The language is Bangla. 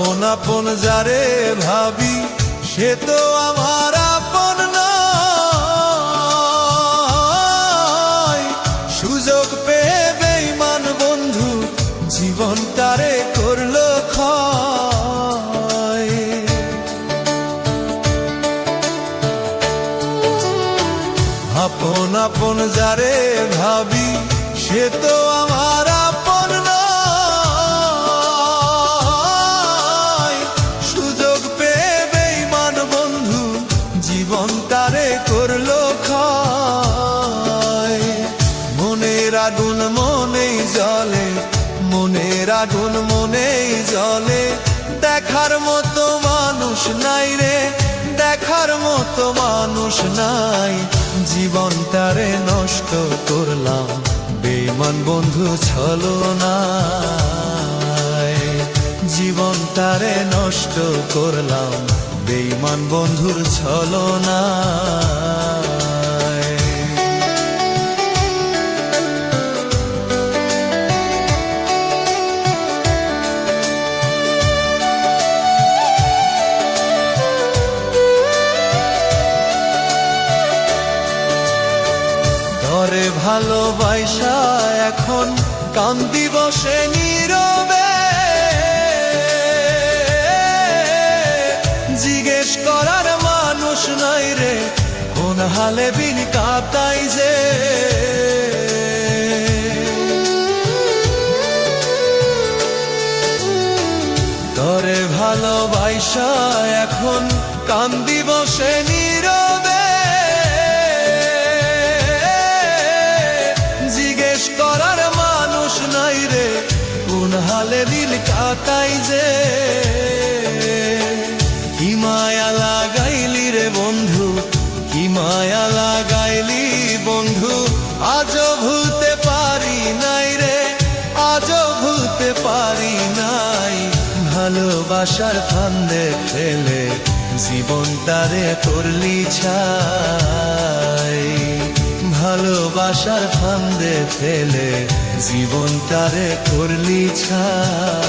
আপন আপন যারে ভাবি সে তো আমার আপন নয়। সুযোগ পেয়ে বেঈমান বন্ধু জীবনটারে করলো ক্ষয়। আপন আপন যারে ভাবি সে তো আমার আপন নয়। সুযোগ পেয়ে বেঈমান বন্ধু জীবনটারে করলো ক্ষয়। মনের আগুন মনেই জ্বলে, মনের আগুন মনেই জ্বলে, দেখার মতো মানুষ নাই রে, দেখার মতো মানুষ নাই। জীবনটারে নষ্ট করলাম বেঈমান বন্ধু ছলনায়। জীবনটারে নষ্ট করলাম বেঈমান বন্ধুর ছলনায়। ধরে ভালোবাসা এখন কান্দি বসে নীরবে, জিজ্ঞেস করার মানুষ নাই রে কোন হালে বিন কাটাই যে। ধরে ভালোবাসা এখন কান্দি বসে নীরবে, করার মানুষ নাই রে কোন হালে দিল কাটাই যে। কি মায়া লাগাইলি রে বন্ধু, কি মায়া লাগাইলি বন্ধু, আজও ভুলতে পারি নাই রে, আজও ভুলতে পারি নাই। ভালোবাসার ফান্দে ফেলে জীবনটারে করলি ছাই। ভালোবাসার ফান্দে ফেলে জীবনটারে করলি ছাই।